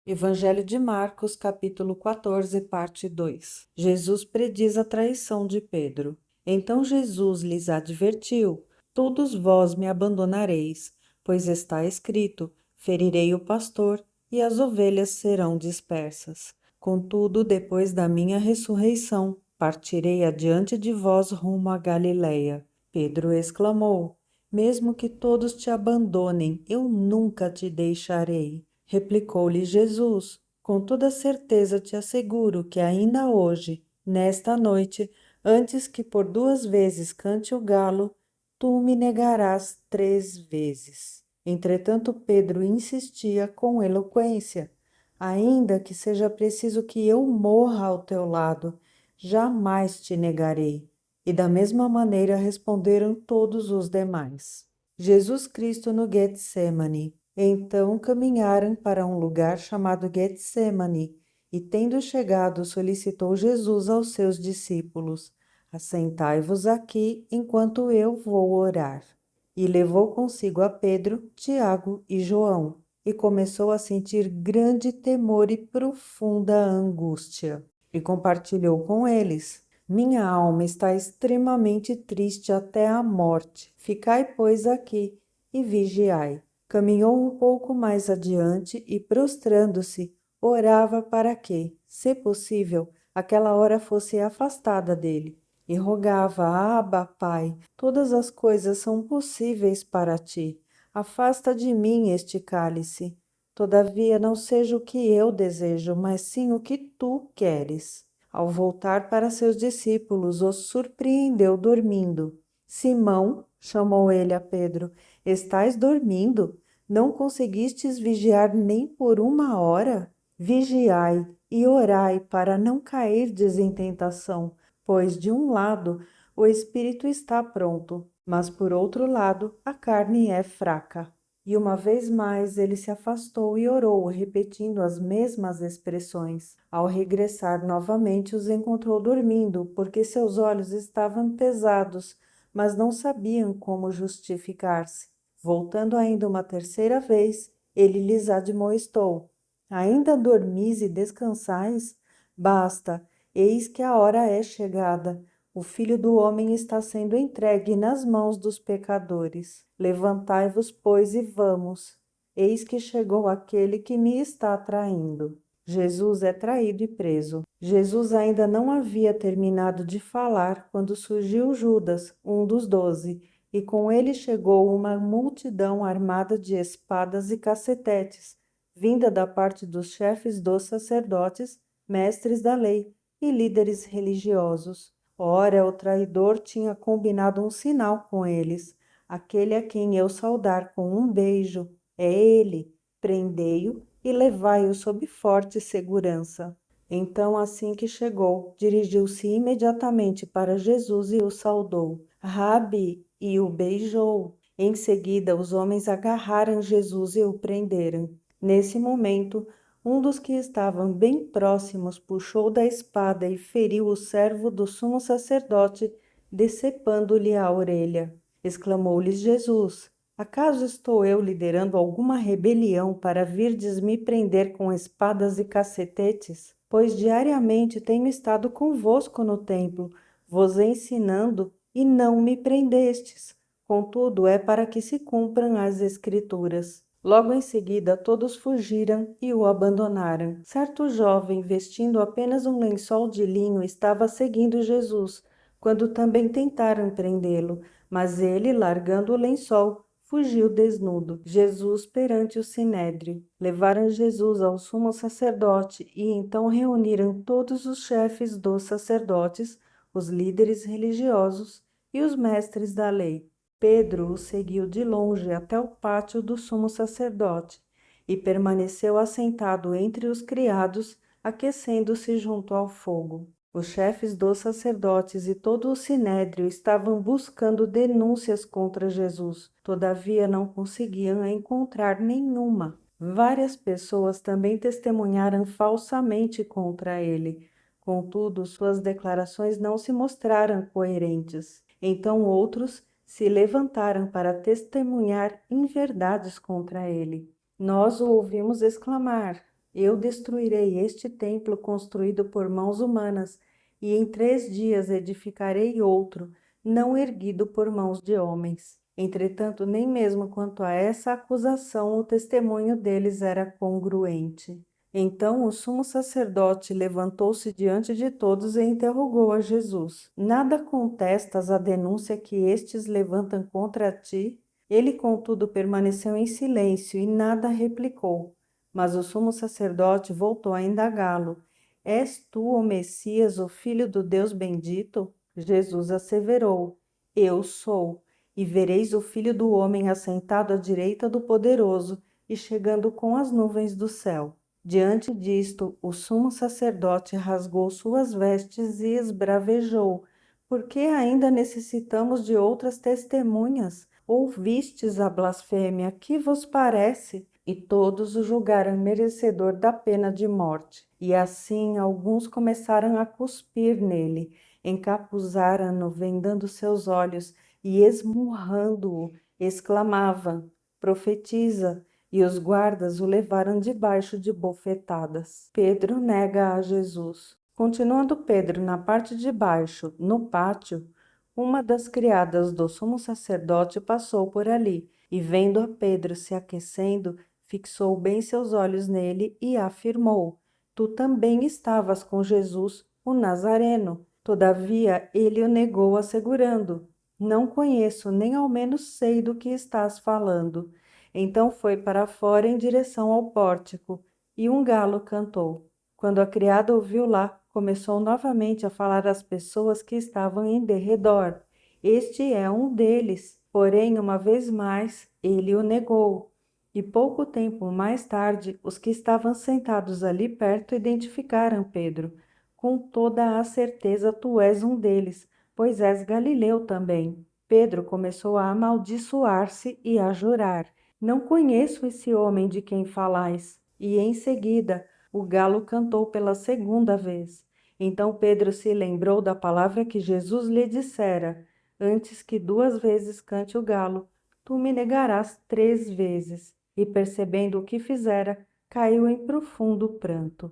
Evangelho de Marcos, capítulo 14, parte 2. Jesus prediz a traição de Pedro. Então Jesus lhes advertiu: Todos vós me abandonareis, pois está escrito: Ferirei o pastor e as ovelhas serão dispersas. Contudo, depois da minha ressurreição, partirei adiante de vós rumo a Galiléia. Pedro exclamou: Mesmo que todos te abandonem, eu nunca te deixarei. Replicou-lhe Jesus: Com toda certeza te asseguro que ainda hoje, nesta noite, antes que por 2 vezes cante o galo, tu me negarás 3 vezes. Entretanto, Pedro insistia com eloquência: Ainda que seja preciso que eu morra ao teu lado, jamais te negarei. E da mesma maneira responderam todos os demais. Jesus Cristo no Getsemane. Então caminharam para um lugar chamado Getsemane, e tendo chegado, solicitou Jesus aos seus discípulos: Assentai-vos aqui enquanto eu vou orar. E levou consigo a Pedro, Tiago e João, e começou a sentir grande temor e profunda angústia. E compartilhou com eles: Minha alma está extremamente triste até a morte. Ficai, pois, aqui e vigiai. Caminhou um pouco mais adiante e, prostrando-se, orava para que, se possível, aquela hora fosse afastada dele. E rogava: Abba, Pai, todas as coisas são possíveis para ti. Afasta de mim este cálice. Todavia, não seja o que eu desejo, mas sim o que tu queres. Ao voltar para seus discípulos, os surpreendeu dormindo. Simão, chamou ele a Pedro, estais dormindo? Não conseguistes vigiar nem por 1 hora? Vigiai e orai para não cairdes em tentação, pois de um lado o espírito está pronto, mas por outro lado a carne é fraca. E uma vez mais ele se afastou e orou, repetindo as mesmas expressões. Ao regressar novamente, os encontrou dormindo, porque seus olhos estavam pesados, mas não sabiam como justificar-se. Voltando ainda uma terceira vez, ele lhes admoestou: Ainda dormis e descansais? Basta, eis que a hora é chegada. O Filho do Homem está sendo entregue nas mãos dos pecadores. Levantai-vos, pois, e vamos. Eis que chegou aquele que me está traindo. Jesus é traído e preso. Jesus ainda não havia terminado de falar quando surgiu Judas, um dos 12, e com ele chegou uma multidão armada de espadas e cacetetes, vinda da parte dos chefes dos sacerdotes, mestres da lei e líderes religiosos. Ora, o traidor tinha combinado um sinal com eles: aquele a quem eu saudar com um beijo, é ele. Prendei-o e levai-o sob forte segurança. Então, assim que chegou, dirigiu-se imediatamente para Jesus e o saudou. Rabi, e o beijou. Em seguida, os homens agarraram Jesus e o prenderam. Nesse momento, um dos que estavam bem próximos puxou da espada e feriu o servo do sumo sacerdote, decepando-lhe a orelha. Exclamou-lhes Jesus: Acaso estou eu liderando alguma rebelião para virdes me prender com espadas e cacetetes? Pois diariamente tenho estado convosco no templo, vos ensinando, e não me prendestes. Contudo, é para que se cumpram as Escrituras. Logo em seguida, todos fugiram e o abandonaram. Certo jovem, vestindo apenas um lençol de linho, estava seguindo Jesus, quando também tentaram prendê-lo, mas ele, largando o lençol, fugiu desnudo. Jesus perante o sinédrio. Levaram Jesus ao sumo sacerdote e então reuniram todos os chefes dos sacerdotes, os líderes religiosos e os mestres da lei. Pedro o seguiu de longe até o pátio do sumo sacerdote e permaneceu assentado entre os criados, aquecendo-se junto ao fogo. Os chefes dos sacerdotes e todo o sinédrio estavam buscando denúncias contra Jesus, todavia não conseguiam encontrar nenhuma. Várias pessoas também testemunharam falsamente contra ele. Contudo, suas declarações não se mostraram coerentes. Então outros se levantaram para testemunhar inverdades contra ele. Nós o ouvimos exclamar: Eu destruirei este templo construído por mãos humanas, e em 3 dias edificarei outro, não erguido por mãos de homens. Entretanto, nem mesmo quanto a essa acusação o testemunho deles era congruente. Então o sumo sacerdote levantou-se diante de todos e interrogou a Jesus: Nada contestas à denúncia que estes levantam contra ti? Ele, contudo, permaneceu em silêncio e nada replicou. Mas o sumo sacerdote voltou a indagá-lo: És tu o Messias, o Filho do Deus bendito? Jesus asseverou: Eu sou. E vereis o Filho do Homem assentado à direita do Poderoso e chegando com as nuvens do céu. Diante disto, o sumo sacerdote rasgou suas vestes e esbravejou: Por que ainda necessitamos de outras testemunhas? Ouvistes a blasfêmia, que vos parece? E todos o julgaram merecedor da pena de morte. E assim alguns começaram a cuspir nele, encapuzaram-no, vendando seus olhos e esmurrando-o, exclamavam: Profetiza! E os guardas o levaram debaixo de bofetadas. Pedro nega a Jesus. Continuando Pedro na parte de baixo, no pátio, uma das criadas do sumo sacerdote passou por ali e, vendo a Pedro se aquecendo, fixou bem seus olhos nele e afirmou: Tu também estavas com Jesus, o Nazareno. Todavia ele o negou, assegurando: Não conheço, nem ao menos sei do que estás falando. Então foi para fora em direção ao pórtico, e um galo cantou. Quando a criada ouviu lá, começou novamente a falar às pessoas que estavam em derredor. Este é um deles. Porém, uma vez mais, ele o negou. E pouco tempo mais tarde, os que estavam sentados ali perto identificaram Pedro. Com toda a certeza tu és um deles, pois és galileu também. Pedro começou a amaldiçoar-se e a jurar: Não conheço esse homem de quem falais. E em seguida, o galo cantou pela segunda vez. Então Pedro se lembrou da palavra que Jesus lhe dissera: Antes que 2 vezes cante o galo, tu me negarás 3 vezes. E percebendo o que fizera, caiu em profundo pranto.